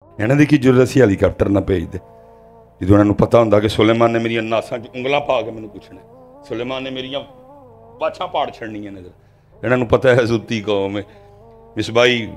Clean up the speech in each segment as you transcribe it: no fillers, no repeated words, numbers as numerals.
ਇਹਨਾਂ ਦੀ ਕੀ ਜ਼ਰੂਰਤ ਸੀ ਹੈਲੀਕਾਪਟਰ ਨਾ ਭੇਜਦੇ, ਜਦੋਂ ਇਹਨਾਂ ਨੂੰ ਪਤਾ ਹੁੰਦਾ ਕਿ ਸੁਲੇਮਾਨ ਨੇ ਮੇਰੀਆਂ ਨਾਸਾਂ 'ਚ ਉਂਗਲਾਂ ਪਾ ਕੇ ਮੈਨੂੰ ਪੁੱਛਣਾ, ਸੁਲੇਮਾਨ ਨੇ ਮੇਰੀਆਂ ਬਾਛਾਂ ਪਾੜ ਛੱਡਣੀਆਂ ਨੇ। ਇਹਨਾਂ ਨੂੰ ਪਤਾ ਹੈ ਜ਼ੁੱਤੀ ਕੌਮ ਹੈ, ਮਿਸਬਾਈ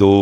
2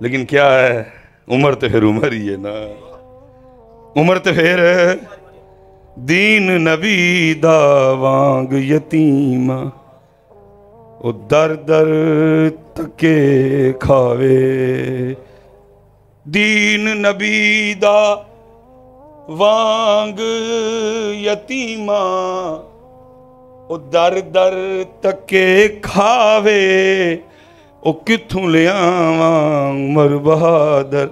لیکن کیا ہے عمر تو پھر عمر ہی ہے نا، عمر تو پھر دین نبی دا وانگ یتیم او در در تکے کھاوے، دین نبی دا وانگ یتیم او در در تکے کھاوے، او کتھوں لے آواں عمر بہادر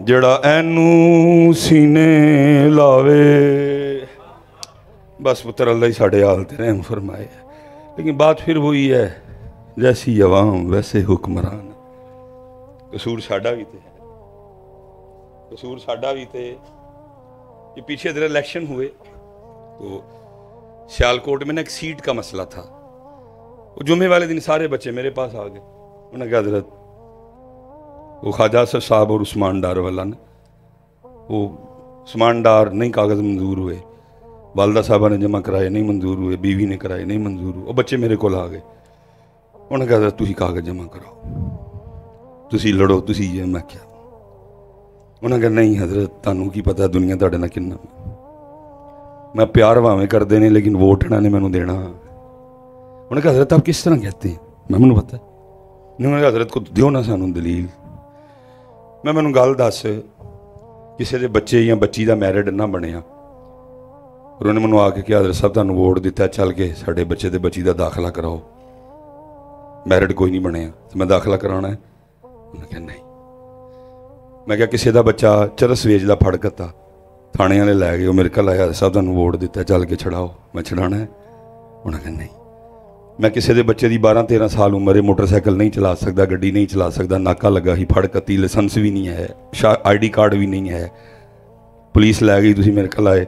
جڑا اینو سینے لاوے۔ بس پتر اللہ ہی ساڑھے حال تے رحم فرمائے، لیکن بات پھر وہی ہے جیسی عوام ویسے حکمران۔ قصور ساڑھا بھی تھے، قصور ساڑھا بھی تھے۔ یہ پیچھے ادھر الیکشن ہوئے تو سیالکوٹ میں نا ایک سیٹ کا مسئلہ تھا، وہ جمعے والے دن سارے بچے میرے پاس آ گئے، انہوں نے کہا حضرت وہ خواجہ صاحب اور عثمان ڈار والا نے، وہ عثمان ڈار نہیں کاغذ منظور ہوئے، والدہ صاحبہ نے جمع کرائے نہیں منظور ہوئے، بیوی نے کرائے نہیں منظور ہوئے، وہ بچے میرے کو آ گئے، انہوں نے کہا حضرت تسی کاغذ جمع کراؤ، تسی لڑو، تسی یہ میں کیا، انہوں نے کہا نہیں حضرت تانوں کی پتہ دنیا تاڑے نہ کننا، میں پیار واویں کر دینے لیکن ووٹ نہ نے میں نے دینا۔ انہوں نے کہا حضرت آپ کس طرح کہتے ہیں، میں نے پتہ ہے، انہوں نے کہا حضرت کو دیو نہ سانوں دلیل، میں نے گل دس کسی دے بچے یا بچی دا میرڈ نہ بنیا، اور انہوں نے منو آ کے کہا حضرت صاحب تانوں ووٹ دیتا ہے چل کے ساڑھے بچے دے بچی دا داخلہ کراؤ، میرڈ کوئی نہیں بنیا تو میں داخلہ کرانا ہے، انہوں نے کہا نہیں، میں کہا کسی دا بچہ چرس ویچ دا پھڑ کتا تھانے والے لے گئے، وہ میرے کل آیا صاحب تانوں ووٹ دیتا ہے چل کے چھڑاؤ، میں چھڑانا ہے، انہوں نے کہا نہیں، میں کسی دے بچے دی 12-13 سال عمر ہے، موٹر سائیکل نہیں چلا سکتا، گڈی نہیں چلا سکتا، ناکا لگا ہی پھڑ کتی، لائسنس بھی نہیں ہے، آئی ڈی کارڈ بھی نہیں ہے، پولیس لے گئی تسی میرے کل آئے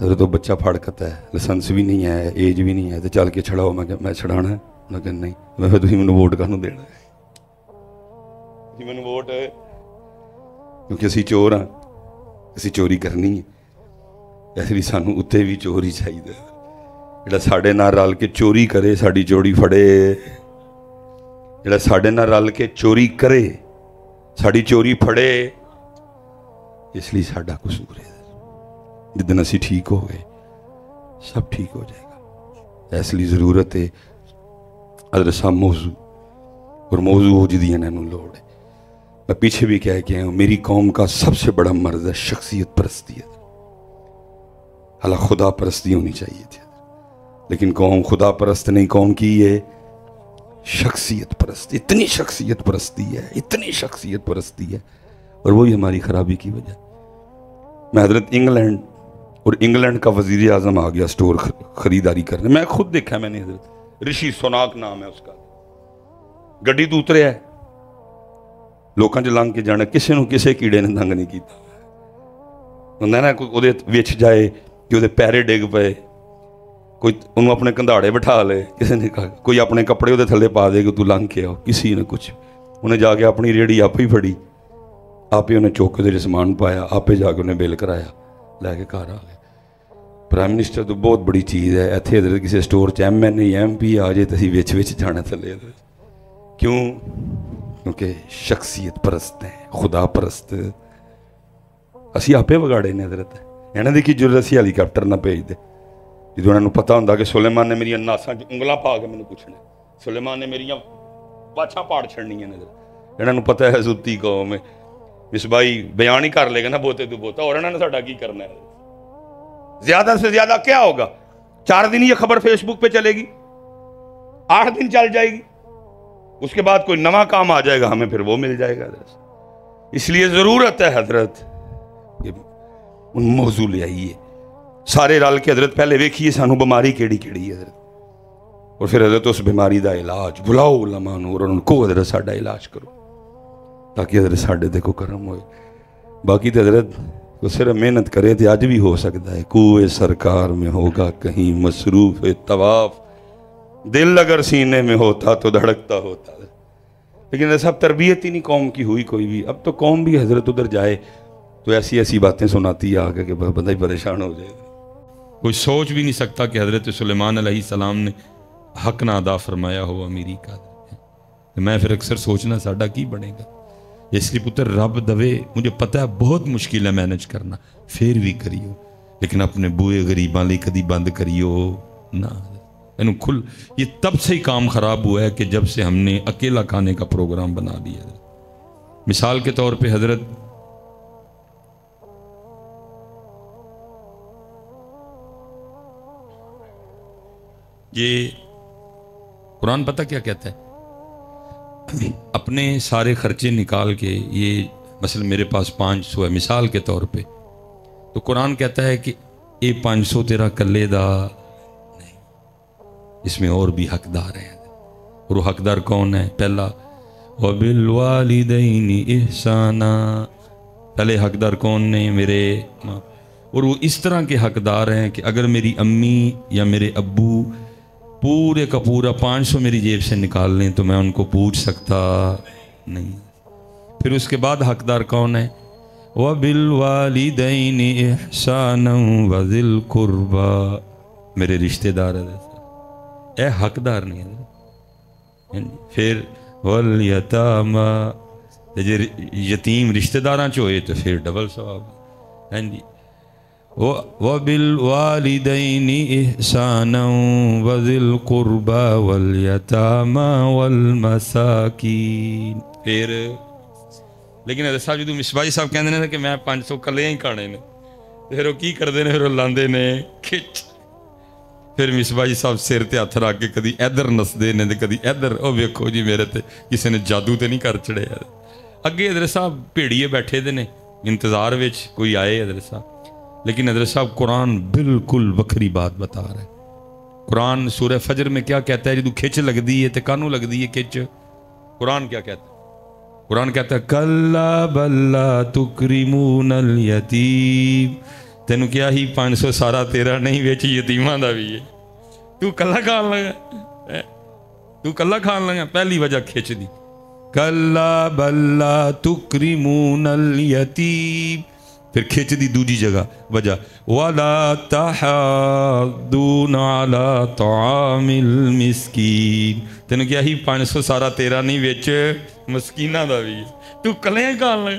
حضرت وہ بچہ پھڑ کتا ہے، لائسنس بھی نہیں ہے، ایج بھی نہیں ہے، تو چل کے چھڑاؤ، میں چھڑانا ہے، انہوں نے کہا نہیں، میں پھر تسی مینوں ووٹ کانوں دینا ہے، تسی مینوں ووٹ ہے کیونکہ اسی چور ہاں، اسی چوری کرنی ہے، اس لیے سانوں اتنے بھی چوری چاہیے، جڑا ساڑے نال رل کے چوری کرے ساڑی چوری پھڑے، جڑا ساڑے نال رل کے چوری کرے ساڑی چوری پھڑے، اس لیے ساڑا قصور ہے، جدن اسی ٹھیک ہو گئے سب ٹھیک ہو جائے گا، اس لیے ضرورت ہے حضرت صاحب موضوع اور موضوع ہو جدی انہوں نے لوڑ ہے۔ میں پیچھے بھی کہہ کے ہوں میری قوم کا سب سے بڑا مرض ہے شخصیت پرستی ہے، حالانکہ خدا پرستی ہونی چاہیے تھی، لیکن قوم خدا پرست نہیں، قوم کی یہ شخصیت پرست، اتنی شخصیت پرستی ہے، اتنی شخصیت پرستی ہے، اور وہی ہماری خرابی کی وجہ۔ میں حضرت انگلینڈ اور انگلینڈ کا وزیر اعظم آ گیا سٹور خریداری کرنے، میں خود دیکھا، میں نے حضرت رشی سوناک نام ہے اس کا، گڈی تو اتریا ہے لوکاں چ لنگ کے جانا، کسی نو کسی کیڑے نے تنگ نہیں کیتا، ہوندا نا کوئی اودے وچ جائے کہ اودے پیرے ڈگ پئے، کوئی انہوں اپنے کندھاڑے بٹھا لے، کسی نے کہا کوئی اپنے کپڑے اودے تھلے پا دے کہ تو لنگ کے آؤ، کسی نے کچھ، انہیں جا کے اپنی ریڑھی آپ ہی پھڑی، آپ ہی انہیں چوک کے سامان پایا، آپ ہی جا کے انہیں بیل کرایا، لے کے گھر آ گئے۔ پرائم منسٹر تو بہت بڑی چیز ہے، ایتھے ادھر کسی سٹور چ M N A M P آ جائے تو اسی وچ جانا تھلے، کیوں؟ کیونکہ شخصیت پرست ہیں، خدا پرست، اسی آپ بگاڑے نے حضرت، انہوں نے کی ضرورت اسی ہیلی کاپٹر نہ بھیج دے، جدو انہوں نے پتہ ہوں کہ سلیمان نے میری ناساں انگلاں پا کے مینوں پوچھنا، سلیمان نے میری باچھاں پاڑ چھڑنی ہیں، انہوں نے پتہ ہے زدتی قوم ہے، مصباحی بیان ہی کر لے گا نا بوتے تو بوتا، اور انہوں نے ساڈا کی کرنا ہے، زیادہ سے زیادہ کیا ہوگا، 4 دن یہ خبر فیس بک پہ چلے گی، 8 دن چل جائے گی، اس کے بعد کوئی نواں کام آ جائے گا، ہمیں پھر وہ مل جائے گا۔ اس لیے ضرورت ہے حضرت ان موضوع لے آئیے سارے رل کے، حضرت پہلے ویکھیے سانو بیماری کیڑی کیڑی ہے حضرت، اور پھر حضرت اس بیماری دا علاج بلاؤ علماء نوں، اور ان کو حضرت ساڈا علاج کرو تاکہ حضرت ساڈے تے کو کرم ہوئے۔ باقی تو حضرت کو صرف محنت کرے تو آج بھی ہو سکتا ہے، کوئے سرکار میں ہوگا کہیں مصروف طواف، دل اگر سینے میں ہوتا تو دھڑکتا ہوتا، لیکن سب تربیت ہی نہیں قوم کی ہوئی کوئی بھی۔ اب تو قوم بھی حضرت ادھر جائے تو ایسی ایسی باتیں سناتی آ کہ بندہ ہی پریشان ہو جائے، کوئی سوچ بھی نہیں سکتا کہ حضرت سلیمان علیہ السلام نے حق نہ ادا فرمایا ہو امیری کا۔ میں پھر اکثر سوچنا ساڈا کی بنے گا، اس لیے پتر رب دے مجھے پتہ ہے بہت مشکل ہے مینج کرنا، پھر بھی کریو، لیکن اپنے بوئے غریباں لئی کدی بند کریو نہ۔ کھل یہ تب سے ہی کام خراب ہوا ہے کہ جب سے ہم نے اکیلا کھانے کا پروگرام بنا لیا۔ مثال کے طور پہ حضرت یہ قرآن پتہ کیا کہتا ہے؟ اپنے سارے خرچے نکال کے، یہ مثلا میرے پاس 500 ہے مثال کے طور پہ، تو قرآن کہتا ہے کہ یہ 500 تیرا کلے دا نہیں، اس میں اور بھی حقدار ہیں، اور وہ حقدار کون ہے؟ پہلا وَبِالْوَالِدَيْنِ إِحْسَانًا، پہلے حقدار کون نے؟ میرے ماں، اور وہ اس طرح کے حقدار ہیں کہ اگر میری امی یا میرے ابو پورے کا پورا 500 میری جیب سے نکال لیں تو میں ان کو پوچھ سکتا نہیں۔ پھر اس کے بعد حقدار کون ہے؟ وَبِالْوَالِدَيْنِ إِحْسَانًا وَذِي الْقُرْبَى، میرے رشتہ دار ہے، اے حقدار نہیں ہے۔ پھر وَالْيَتَامَى، یتیم رشتہ داراں چوئے تو پھر ڈبل ثواب ہے جی۔ وَبِالْوَالِدَيْنِ إِحْسَانًا وَذِي الْقُرْبَى وَالْيَتَامَى وَالْمَسَاكِينِ۔ پھر لیکن حضرت صاحب جدوں مصباح صاحب کہندے نے کہ میں 500 کلے ہی کھانے نے، پھر وہ کی کردے نے؟ پھر وہ لاندے نے کھچ، پھر مصباح صاحب سر تے ہاتھ رکھ کے کدی ادھر نسدے نے تے کدی ادھر، او ویکھو جی میرے تے کسی نے جادو تے نہیں کر چڑھیا۔ اگے حضرت صاحب بھیڑیے بیٹھے دے نے انتظار وچ کوئی آئے حضرت صاحب، لیکن حضرت صاحب قرآن بالکل وکھری بات بتا رہا ہے۔ قرآن سورہ فجر میں کیا کہتا ہے؟ جدو کھچ لگدی ہے تے کانوں لگدی ہے کھچ، قرآن کیا کہتا ہے؟ قرآن کہتا ہے کلا بل لا تکرمون الیتیم، تینوں کیا ہی 500 سارا تیرا نہیں، وچ یتیماں دا بھی ہے، تو کلا کھان لگا، تو کلا کھان لگا، پہلی وجہ کھچ دی۔ کلا بل لا تکرمون الیتیم، پھر کھچ دی دوجی جگہ وجہ وَلَا تَحَاضُّونَ عَلَىٰ طَعَامِ الْمِسْكِينِ، تینوں کیا ہی 500 سارا تیرا نہیں، وچ مسکینہ دا بھی، تو کلیں کھان لگا۔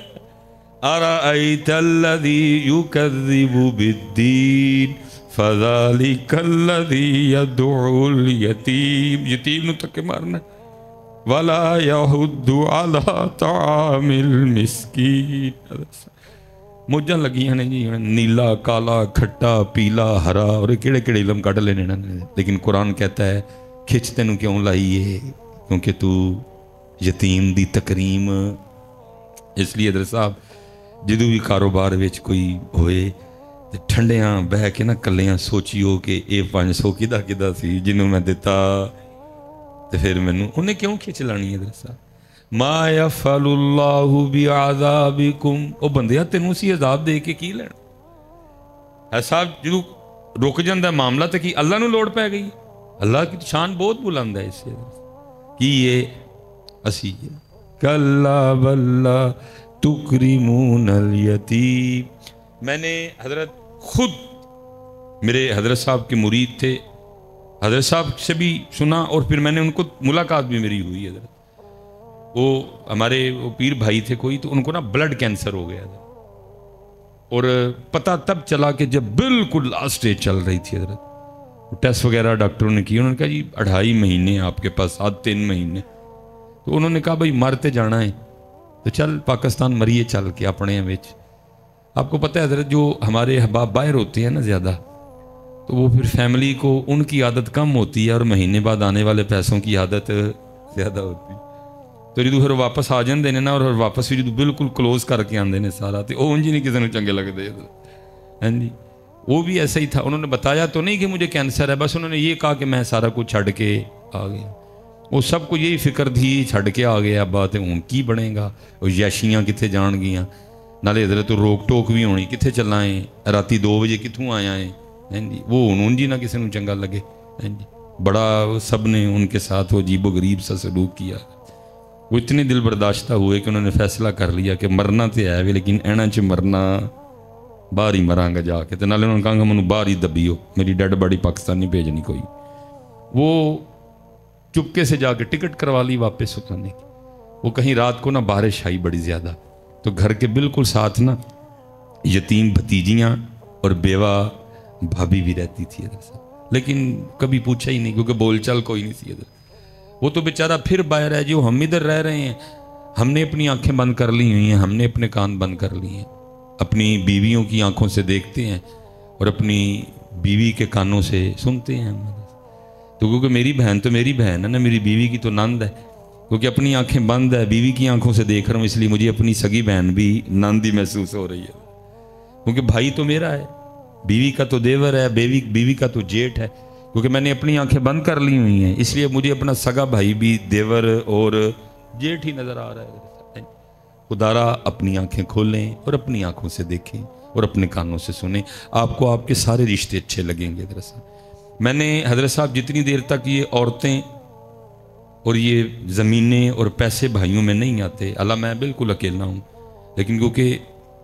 أَرَأَيْتَ الَّذِي يُكَذِّبُ بِالدِّينِ فَذَلِكَ الَّذِي يَدْعُو الْيَتِيمَ، یتیم نو تکے مارنا، وَلَا يَحُضُّ عَلَىٰ طَعَامِ الْمِسْكِينِ۔ موجاں لگیاں نے جی، نیلا کالا کھٹا پیلا ہرا، اور کیڑے کیڑے علم کڈ لینے، لیکن قرآن کہتا ہے کھچ تینوں کیوں لائی ہے؟ کیونکہ تو یتیم دی تکریم۔ اس لیے حضرت صاحب جدو بھی کاروبار وچ کوئی ہوئے تے ٹھنڈیاں بہ کے نہ کلیاں سوچیو کہ اے 500 کدا کدا سی جنوں میں دیتا، تے پھر مینوں انہیں کیوں کھچ لانی ہے؟ حضرت صاحب ما یفعل اللہ بعذابکم، او بندیا تینوں سی عذاب دے کے کی لینا؟ ایسا جدو رک جاندہ معاملہ تے کی اللہ نو لوڑ پہ گئی؟ اللہ کی شان بہت بلند ہے اس سے کی یہ اسی کلا بل لا تکرمون الیتیم۔ میں نے حضرت خود، میرے حضرت صاحب کے مرید تھے، حضرت صاحب سے بھی سنا اور پھر میں نے ان کو ملاقات بھی میری ہوئی۔ حضرت وہ ہمارے وہ پیر بھائی تھے کوئی، تو ان کو نا بلڈ کینسر ہو گیا تھا، اور پتہ تب چلا کہ جب بالکل لاسٹ سٹیج چل رہی تھی۔ حضرت ٹیسٹ وغیرہ ڈاکٹروں نے کی، انہوں نے کہا جی 2.5 مہینے آپ کے پاس، 3 مہینے۔ تو انہوں نے کہا بھائی مرتے جانا ہے تو چل پاکستان مریے چل کے اپنے وچ۔ آپ کو پتہ ہے حضرت جو ہمارے احباب باہر ہوتے ہیں نا زیادہ، تو وہ پھر فیملی کو ان کی عادت کم ہوتی ہے اور مہینے بعد آنے والے پیسوں کی عادت زیادہ ہوتی ہے۔ تو جدو پھر واپس آ جاندے نے نا، اور واپس بھی جدو بالکل کلوز کر کے آندے نے سارا، تو وہ انج نہیں کسی نے چنگے لگتے۔ ہاں جی، وہ بھی ایسا ہی تھا۔ انہوں نے بتایا تو نہیں کہ مجھے کینسر ہے، بس انہوں نے یہ کہا کہ میں سارا کچھ چھڑ کے آ گیا۔ وہ سب کو یہی فکر تھی چھڑ کے آ گیا، بات ہوں کی بنے گا، وہ یاشیاں کتنے جان گیاں، نالے حضرت روک ٹوک بھی ہونی، کتنے چلائیں راتی 2 بجے کتوں آیا ہے۔ ہاں جی، وہ ہوں جی نہ کسی نے چنگا لگے۔ ہاں جی، بڑا سب نے ان کے ساتھ وہ عجیب و غریب سا سلوک کیا۔ وہ اتنے دل برداشتہ ہوئے کہ انہوں نے فیصلہ کر لیا کہ مرنا تو ہے بھی، لیکن اینا چ مرنا باہر ہی مراں گا جا کے۔ تو نالے انہوں نے کہا کہ مجھے باہر ہی دبیو، میری ڈیڈ باڈی پاکستان نہیں بھیجنی کوئی۔ وہ چپکے سے جا کے ٹکٹ کروا لی واپس اتنے کی، وہ کہیں رات کو نا بارش آئی بڑی زیادہ، تو گھر کے بالکل ساتھ نا یتیم بھتیجیاں اور بیوہ بھابھی بھی رہتی تھی ادھر سے، لیکن کبھی پوچھا ہی نہیں کیونکہ بول چال کوئی نہیں تھی ادھر. وہ تو بیچارہ پھر باہر ہے، جو ہم ادھر رہ رہے ہیں ہم نے اپنی آنکھیں بند کر لی ہوئی ہیں، ہم نے اپنے کان بند کر لیے ہیں، اپنی بیویوں کی آنکھوں سے دیکھتے ہیں اور اپنی بیوی کے کانوں سے سنتے ہیں. تو کیونکہ میری بہن تو میری بہن ہے نا، میری بیوی کی تو نند ہے، کیونکہ اپنی آنکھیں بند ہے، بیوی کی آنکھوں سے دیکھ رہا ہوں، اس لیے مجھے اپنی سگی بہن بھی نند ہی محسوس ہو رہی ہے، کیونکہ بھائی تو میرا ہے، بیوی کا تو دیور ہے، بیوی کا تو جیٹھ ہے، کیونکہ میں نے اپنی آنکھیں بند کر لی ہوئی ہیں، اس لیے مجھے اپنا سگا بھائی بھی دیور اور جیٹھ ہی نظر آ رہا ہے. خدارا اپنی آنکھیں کھولیں اور اپنی آنکھوں سے دیکھیں اور اپنے کانوں سے سنیں، آپ کو آپ کے سارے رشتے اچھے لگیں گے. دراصل میں نے حضرت صاحب جتنی دیر تک یہ عورتیں اور یہ زمینیں اور پیسے بھائیوں میں نہیں آتے، اللہ میں بالکل اکیلا ہوں، لیکن کیونکہ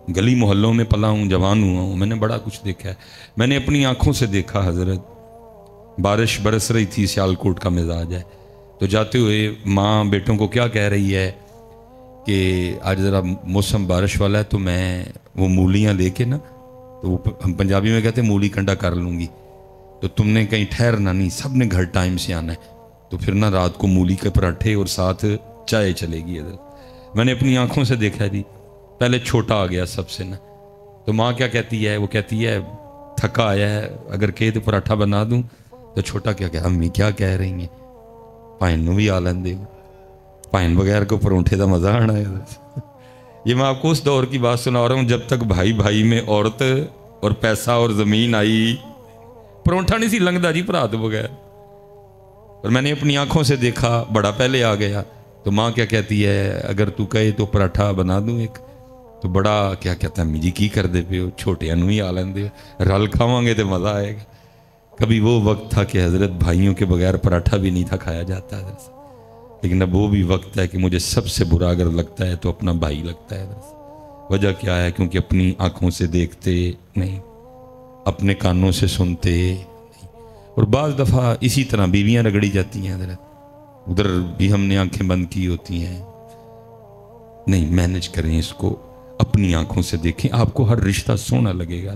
گلی محلوں میں پلا ہوں، جوان ہوا ہوں، میں نے بڑا کچھ دیکھا ہے. میں نے اپنی آنکھوں سے دیکھا حضرت بارش برس رہی تھی، سیالکوٹ کا مزاج ہے، تو جاتے ہوئے ماں بیٹوں کو کیا کہہ رہی ہے کہ آج ذرا موسم بارش والا ہے تو میں وہ مولیاں لے کے نا، تو وہ ہم پنجابی میں کہتے ہیں مولی کنڈا کر لوں گی، تو تم نے کہیں ٹھہرنا نہیں، سب نے گھر ٹائم سے آنا ہے، تو پھر نا رات کو مولی کے پراٹھے اور ساتھ چائے چلے گی. ادھر میں نے اپنی آنکھوں سے دیکھا جی، پہلے چھوٹا آ گیا سب سے نا، تو ماں کیا کہتی ہے، وہ کہتی ہے تھکا آیا ہے، اگر کہے تو پراٹھا بنا دوں، تو چھوٹا کیا کہ امی کیا کہہ رہی ہیں، پائن نو بھی آ لین دے، پائن بغیر کو پرونٹھے کا مزہ آنا ہے. یہ میں آپ کو اس دور کی بات سنا رہا ہوں جب تک بھائی بھائی میں عورت اور پیسہ اور زمین آئی، پرونٹھا نہیں سی لنگدا جی بھرا تو بغیر. اور میں نے اپنی آنکھوں سے دیکھا، بڑا پہلے آ گیا، تو ماں کیا کہتی ہے اگر تو کہے تو پراٹھا بنا دوں ایک، تو بڑا کیا کہتا ہے امی جی کی کر دے پے ہو، چھوٹے نو ہی آ لین دے، رل کھاواں گے تو مزہ آئے گا. کبھی وہ وقت تھا کہ حضرت بھائیوں کے بغیر پراٹھا بھی نہیں تھا کھایا جاتا حضرت، لیکن اب وہ بھی وقت ہے کہ مجھے سب سے برا اگر لگتا ہے تو اپنا بھائی لگتا ہے. وجہ کیا ہے؟ کیونکہ اپنی آنکھوں سے دیکھتے نہیں، اپنے کانوں سے سنتے نہیں، اور بعض دفعہ اسی طرح بیویاں رگڑی جاتی ہیں حضرت، ادھر بھی ہم نے آنکھیں بند کی ہوتی ہیں. نہیں، مینج کریں اس کو، اپنی آنکھوں سے دیکھیں، آپ کو ہر رشتہ سونا لگے گا.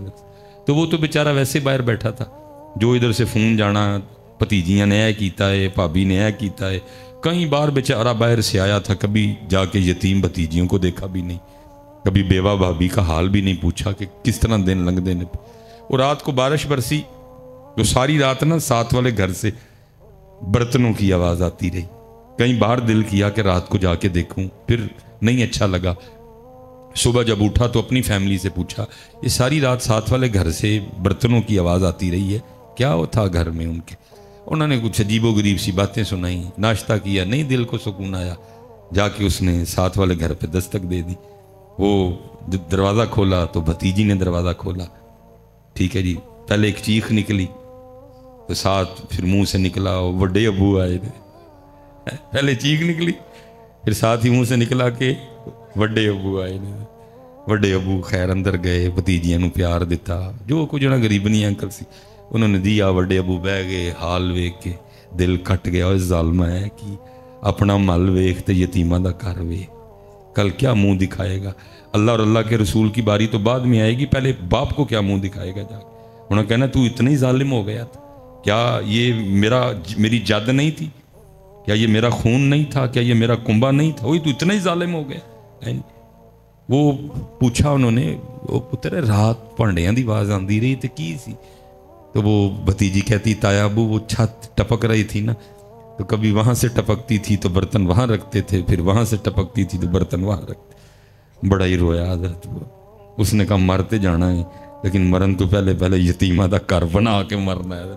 تو وہ تو بیچارہ ویسے باہر بیٹھا تھا، جو ادھر سے فون جانا، بھتیجیاں نے اے کیتا ہے، بھابی نے اے کیتا ہے، کئی بار بیچارہ باہر سے آیا تھا، کبھی جا کے یتیم بھتیجیوں کو دیکھا بھی نہیں، کبھی بیوہ بھابی کا حال بھی نہیں پوچھا کہ کس طرح دن لنگ دینے پہ. اور رات کو بارش برسی تو ساری رات نا ساتھ والے گھر سے برتنوں کی آواز آتی رہی. کئی بار دل کیا کہ رات کو جا کے دیکھوں، پھر نہیں اچھا لگا. صبح جب اٹھا تو اپنی فیملی سے پوچھا، یہ ساری رات ساتھ والے گھر سے برتنوں کی آواز آتی رہی ہے، کیا وہ تھا گھر میں ان کے؟ انہوں نے کچھ عجیب و غریب سی باتیں سنائی، ناشتہ کیا، نہیں دل کو سکون آیا، جا کے اس نے ساتھ والے گھر پہ دستک دے دی. وہ دروازہ کھولا تو بھتیجی نے دروازہ کھولا، ٹھیک ہے جی، پہلے ایک چیخ نکلی تو ساتھ پھر منہ سے نکلا وڈے ابو آئے تھے، پہلے چیخ نکلی پھر ساتھ ہی منہ سے نکلا کہ وڈے ابو آئے نے. وڈے ابو خیر اندر گئے، بھتیجیاں نو پیار دیتا، جو کچھ نہ غریبنی انکل سی انہوں نے دیا. وڈے ابو بہ گئے، حال ویکھ کے دل کٹ گیا، اور ظالمہ ہے کہ اپنا مل ویکھ تے یتیماں دا کر ویکھ، کل کیا منہ دکھائے گا؟ اللہ اور اللہ کے رسول کی باری تو بعد میں آئے گی، پہلے باپ کو کیا منہ دکھائے گا جا کے؟ انہوں نے کہنا تو اتنا ہی ظالم ہو گیا تھا، کیا یہ میری جد نہیں تھی؟ کیا یہ میرا خون نہیں تھا؟ کیا یہ میرا کنبا نہیں تھا؟ وہی تو اتنا ہی ظالم ہو گیا. وہ پوچھا انہوں نے، وہ پتر رات پانڈیاں دی آواز آندی رہی تو کی سی؟ تو وہ بھتیجی کہتی تایا ابو وہ چھت ٹپک رہی تھی نا، تو کبھی وہاں سے ٹپکتی تھی تو برتن وہاں رکھتے تھے، پھر وہاں سے ٹپکتی تھی تو برتن وہاں رکھتے. بڑا ہی رویا حضرت. اس نے کہا مرتے جانا ہے، لیکن مرن تو پہلے یتیمہ دا گھر بنا کے مرنا ہے.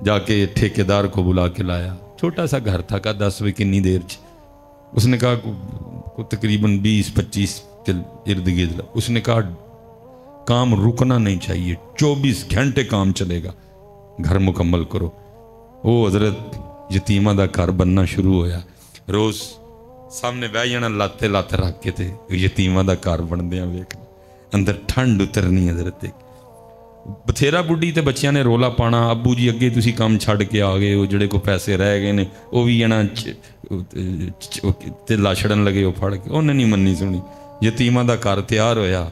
جا کے ٹھیکیدار کو بلا کے لایا، چھوٹا سا گھر تھا، کہا 10 بجے کنی دیر اس نے کہا کو تقریباً 20-25 ارد گرد. اس نے کہا کام رکنا نہیں چاہیے، 24 گھنٹے کام چلے گا، گھر مکمل کرو. وہ حضرت یتیمہ دا گھر بننا شروع ہویا. روز سامنے بہ جانا لاتے لاتے رکھ کے تھے یتیمہ دا گھر بن دیا ویکھنا، اندر ٹھنڈ اترنی حضرت. ਬਥੇਰਾ ਬੁੱਢੀ ਤੇ ਬੱਚਿਆਂ ਨੇ ਰੋਲਾ ਪਾਣਾ, ਅੱਬੂ ਜੀ ਅੱਗੇ ਤੁਸੀਂ ਕੰਮ ਛੱਡ ਕੇ ਆ ਗਏ ਹੋ, ਜਿਹੜੇ ਕੋ ਪੈਸੇ ਰਹਿ ਗਏ ਨੇ ਉਹ ਵੀ ਇਹਨਾਂ ਤੇ ਲਾਛੜਨ ਲਗੇ ਉਹ ਫੜ ਕੇ। ਉਹਨੇ ਨਹੀਂ ਮੰਨੀ ਸੁਣੀ, ਯਤੀਮਾਂ ਦਾ ਘਰ ਤਿਆਰ ਹੋਇਆ,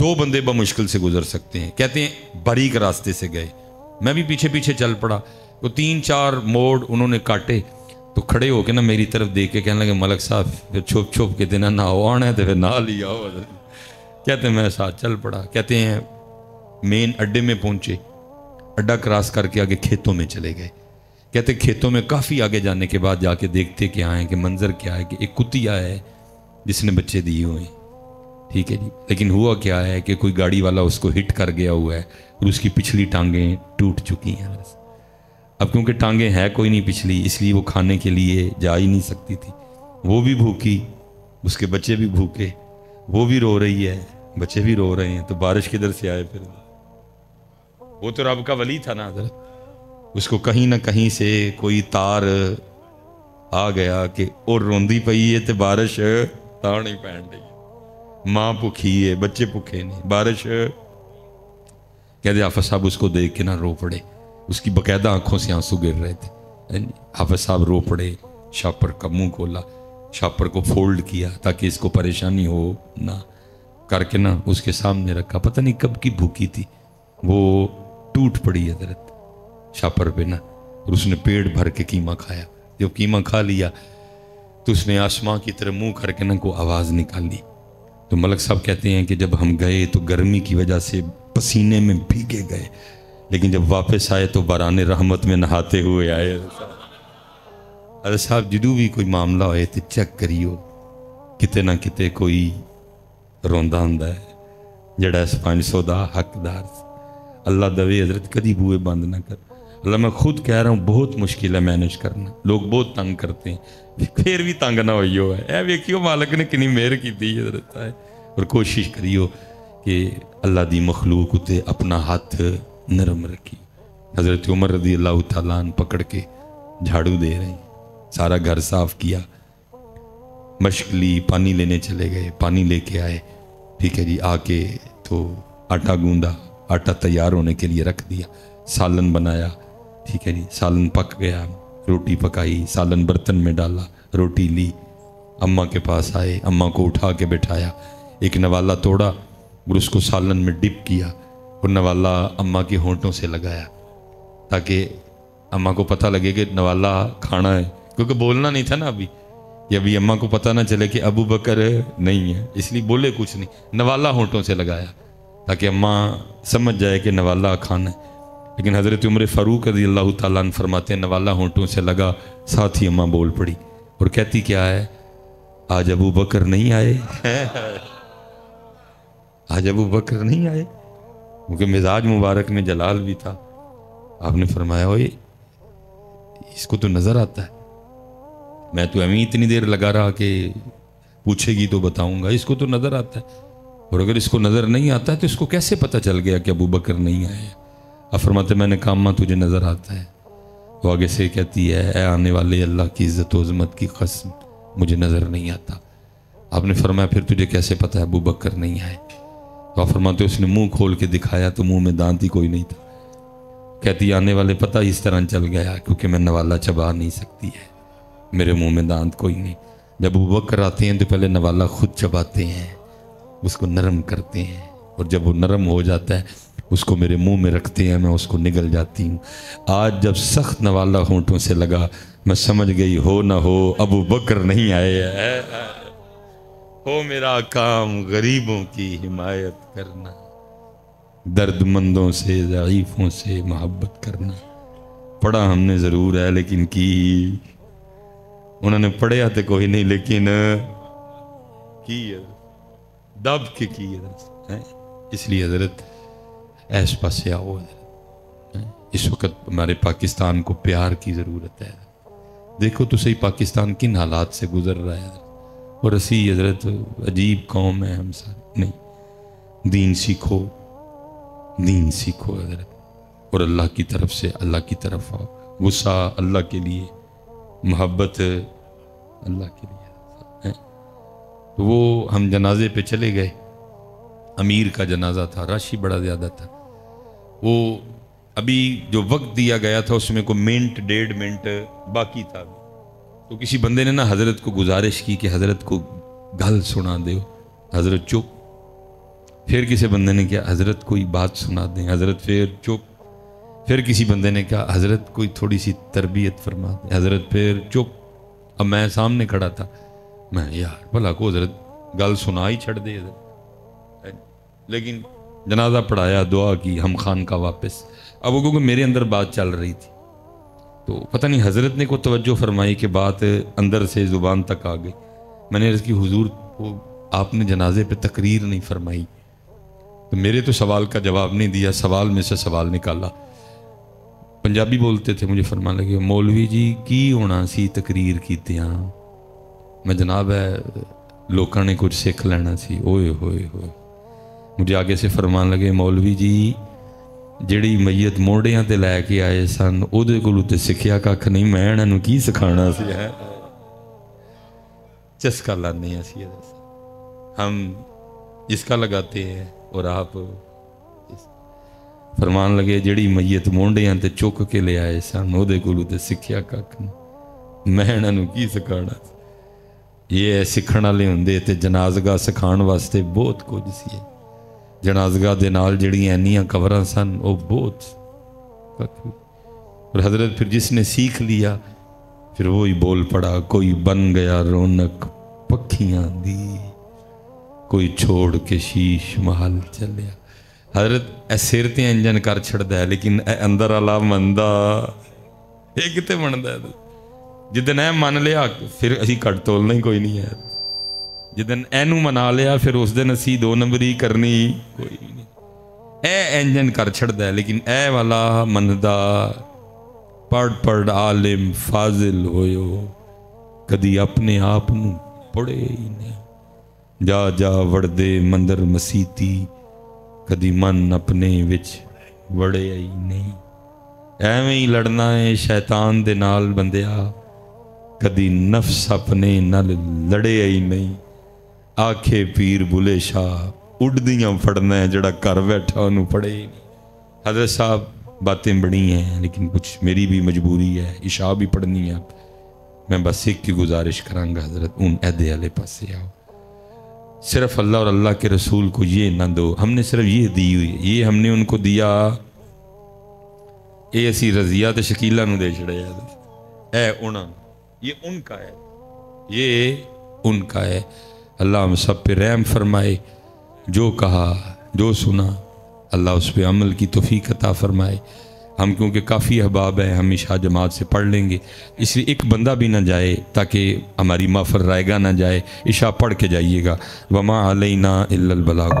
2 بندے بمشکل سے گزر سکتے ہیں. کہتے ہیں باریک راستے سے گئے, میں بھی پیچھے پیچھے چل پڑا, تو 3-4 موڑ انہوں نے کاٹے, تو کھڑے ہو کے نا میری طرف دیکھ کے کہنے لگے ملک صاحب پھر چھپ چھپ کے دینا نہ آنا ہے تو پھر نہ لیا ہو. کہتے ہیں میں ساتھ چل پڑا. کہتے ہیں مین اڈے میں پہنچے, اڈا کراس کر کے آگے کھیتوں میں چلے گئے. کہتے کھیتوں میں کافی آگے جانے کے بعد جا کے دیکھتے کیا ہیں کہ منظر کیا ہے کہ ایک کتیا ہے جس نے بچے دیے ہوئے ہیں. ٹھیک ہے جی, لیکن ہوا کیا ہے کہ کوئی گاڑی والا اس کو ہٹ کر گیا ہوا ہے اور اس کی پچھلی ٹانگیں ٹوٹ چکی ہیں. اب کیونکہ ٹانگیں ہے کوئی نہیں پچھلی, اس لیے وہ کھانے کے لیے جا ہی نہیں سکتی تھی. وہ بھی بھوکی, اس کے بچے بھی بھوکے, وہ بھی رو رہی ہے, بچے بھی رو رہے ہیں. تو بارش کدھر سے آئے پھر؟ وہ تو رب کا ولی تھا نا حضرت, اس کو کہیں نہ کہیں سے کوئی تار آ گیا کہ اور روندی پئی ہے تو بارش تار نہیں پہن رہی, ماں بھوکھی ہے بچے بھوکے نہیں, بارش. کہتے حافظ صاحب اس کو دیکھ کے نہ رو پڑے, اس کی باقاعدہ آنکھوں سے آنسو گر رہے تھے. حافظ صاحب رو پڑے, شاپر کا منہ کھولا, شاپر کو فولڈ کیا تاکہ اس کو پریشانی ہو نہ, کر کے نا اس کے سامنے رکھا. پتہ نہیں کب کی بھوکی تھی, وہ ٹوٹ پڑی حضرت شاپر پہ نا, اور اس نے پیٹ بھر کے قیمہ کھایا. جب قیمہ کھا لیا تو اس نے آسمان کی طرف منہ کر کے نا کو آواز نکالی. تو ملک صاحب کہتے ہیں کہ جب ہم گئے تو گرمی کی وجہ سے پسینے میں بھیگے گئے, لیکن جب واپس آئے تو باران رحمت میں نہاتے ہوئے آئے. ارے صاحب جدو بھی کوئی معاملہ ہوئے تو چیک کریو, کتے نہ کتے کوئی روندا ہوندا ہے جڑا اس 500 دا حقدار. اللہ دوے حضرت کدی بوئے بند نہ کر. اللہ میں خود کہہ رہا ہوں بہت مشکل ہے مینج کرنا, لوگ بہت تنگ کرتے ہیں, پھر بھی تنگ نہ ہوئی ہو ہے. اے ویکھیو مالک نے کنی مہر کی تھی حضرت ہے, اور کوشش کریو کہ اللہ دی مخلوق اتے اپنا ہاتھ نرم رکھی. حضرت عمر رضی اللہ تعالیٰ عنہ پکڑ کے جھاڑو دے رہے ہیں, سارا گھر صاف کیا, مشق لی, پانی لینے چلے گئے, پانی لے کے آئے. ٹھیک ہے جی, آ کے تو آٹا گوندا, آٹا تیار ہونے کے لیے رکھ دیا, سالن بنایا. ٹھیک ہے جی, سالن پک گیا, روٹی پکائی, سالن برتن میں ڈالا, روٹی لی, اماں کے پاس آئے, اماں کو اٹھا کے بٹھایا, ایک نوالا توڑا اور اس کو سالن میں ڈپ کیا, اور نوالا اماں کے ہونٹوں سے لگایا تاکہ اماں کو پتہ لگے کہ نوالا کھانا ہے, کیونکہ بولنا نہیں تھا نا ابھی, کہ ابھی اماں کو پتہ نہ چلے کہ ابو بکر نہیں ہے, اس لیے بولے کچھ نہیں. نوالا ہونٹوں سے لگایا تاکہ اماں سمجھ جائے کہ نوالا کھانا ہے. لیکن حضرت عمر فاروق رضی اللہ تعالیٰ عنہ فرماتے ہیں نوالا ہونٹوں سے لگا, ساتھ ہی اماں بول پڑی, اور کہتی کیا ہے, آج ابو بکر نہیں آئے, آج ابو بکر نہیں آئے, کیونکہ مزاج مبارک میں جلال بھی تھا. آپ نے فرمایا اوئے اس کو تو نظر آتا ہے, میں تو امی اتنی دیر لگا رہا کہ پوچھے گی تو بتاؤں گا, اس کو تو نظر آتا ہے, اور اگر اس کو نظر نہیں آتا ہے تو اس کو کیسے پتہ چل گیا کہ ابو بکر نہیں آئے. آپ فرماتے میں نے کہا اماں تجھے نظر آتا ہے. وہ آگے سے کہتی ہے اے آنے والے اللہ کی عزت و عظمت کی قسم مجھے نظر نہیں آتا. آپ نے فرمایا پھر تجھے کیسے پتہ ہے ابو بکر نہیں آئے؟ تو آپ فرماتے اس نے منہ کھول کے دکھایا تو منہ میں دانت ہی کوئی نہیں تھا. کہتی آنے والے پتہ اس طرح چل گیا کیونکہ میں نوالا چبا نہیں سکتی ہے, میرے منہ میں دانت کوئی نہیں. جب ابو بکر آتے ہیں تو پہلے نوالا خود چباتے ہیں, اس کو نرم کرتے ہیں, اور جب وہ نرم ہو جاتا ہے اس کو میرے منہ میں رکھتے ہیں, میں اس کو نگل جاتی ہوں. آج جب سخت نوالا ہونٹوں سے لگا میں سمجھ گئی ہو نہ ہو ابو بکر نہیں آئے ہیں. ہو میرا کام غریبوں کی حمایت کرنا, درد مندوں سے ضعیفوں سے محبت کرنا. پڑھا ہم نے ضرور ہے لیکن کی انہوں نے پڑھیا تو کوئی نہیں, لیکن کی دب کے کی ہے. اس لیے حضرت ایس پاسے آؤ حضرت, اس وقت ہمارے پاکستان کو پیار کی ضرورت ہے. دیکھو تو صحیح پاکستان کن حالات سے گزر رہا ہے حضرت, اور اسی حضرت عجیب قوم ہے ہم سارے. نہیں, دین سیکھو, دین سیکھو حضرت, اور اللہ کی طرف سے اللہ کی طرف آؤ. غصہ اللہ کے لیے, محبت اللہ کے لیے. تو وہ ہم جنازے پہ چلے گئے, امیر کا جنازہ تھا, رش ہی بڑا زیادہ تھا. وہ ابھی جو وقت دیا گیا تھا اس میں کوئی منٹ 1.5 منٹ باقی تھا. تو کسی بندے نے نا حضرت کو گزارش کی کہ حضرت کو گل سنا دیو. حضرت چپ, پھر کسی بندے نے کہا حضرت کوئی بات سنا دیں، حضرت پھر چپ. پھر کسی بندے نے کہا حضرت کوئی تھوڑی سی تربیت فرما دیں، حضرت پھر چپ. اب میں سامنے کھڑا تھا، میں یار بھلا کو حضرت گل سنا ہی چھڑ دے حضرت. لیکن جنازہ پڑھایا، دعا کی، ہم خان کا واپس. اب وہ کیونکہ میرے اندر بات چل رہی تھی تو پتہ نہیں حضرت نے کوئی توجہ فرمائی کہ بات اندر سے زبان تک آ گئی. میں نے عرض کی حضور وہ آپ نے جنازے پہ تقریر نہیں فرمائی. تو میرے تو سوال کا جواب نہیں دیا، سوال میں سے سوال نکالا. پنجابی بولتے تھے، مجھے فرمان لگے مولوی جی کی ہونا سی تقریر کیتے ہاں. میں جناب ہے لوکاں نے کچھ سیکھ لینا سی. اوئے ہوئے ہوئے مجھے آگے سے فرمان لگے مولوی جی جیڑی میت موڑیاں تے لے کے آئے سن او دے کولوں تے سکھیا ککھ نہیں، میں انہاں نوں کی سکھانا سی. ہے چسکا لانے ہیں ہم جس کا لگاتے ہیں اور آپ فرمان لگے جڑی میت مونڈیاں تے چک کے لے آئے سن او دے کولوں تے سکھیا ککھ نہیں، میں انہاں نوں کی سکھانا. یہ سکھن والے ہوندے تے جنازگاہ سکھان واسطے بہت کچھ سی. جنازگاہ دے نال جڑیاں اینیاں قبراں سن او بہت. اور حضرت پھر جس نے سیکھ لیا پھر وہی بول پڑا، کوئی بن گیا رونق پکھیاں دی، کوئی چھوڑ کے شیش محل چلیا. حضرت اے سر تے انجن کر چھڑدا ہے لیکن اے اندر والا مندا اے کتے مندا ہے. جدن اے من لیا پھر اسی کٹ تولنا ہی کوئی نہیں ہے. جدن اینو منا لیا پھر اس دن اسی دو نمبری کرنی کوئی نہیں. اے انجن کر چھڑدا ہے لیکن اے والا مندا پڑھ پڑھ عالم فاضل ہویو کدی اپنے آپ نو پڑھے ہی نہیں. جا جا وڑدے مندر مسیتی کدی من اپنے وچ وڑے ہی نہیں. ایویں ہی لڑنا ہے شیطان دے نال بندیا، کدی نفس اپنے نال لڑے ہی نہیں. آکھے پیر بلے شاہ اڑدیاں پڑھنا ہے جڑا کر بیٹھا انہوں پڑھے ہی نہیں. حضرت صاحب باتیں بڑی ہیں لیکن کچھ میری بھی مجبوری ہے، عشاء بھی پڑھنی ہے. میں بس ایک کی گزارش کراں گا حضرت ان عہدے والے پاسے آؤ. صرف اللہ اور اللہ کے رسول کو یہ نہ دو، ہم نے صرف یہ دی ہوئی، یہ ہم نے ان کو دیا. اے اسی رضیہ تے شکیلہ نو دے چھڑے اے انہاں، یہ ان کا ہے، یہ ان کا ہے. اللہ ہم سب پہ رحم فرمائے. جو کہا جو سنا اللہ اس پہ عمل کی توفیق عطا فرمائے. ہم کیونکہ کافی احباب ہیں ہم عشاء جماعت سے پڑھ لیں گے، اس لیے ایک بندہ بھی نہ جائے تاکہ ہماری محفل رائے گا نہ جائے. عشاء پڑھ کے جائیے گا. وما علینا الا البلاغ.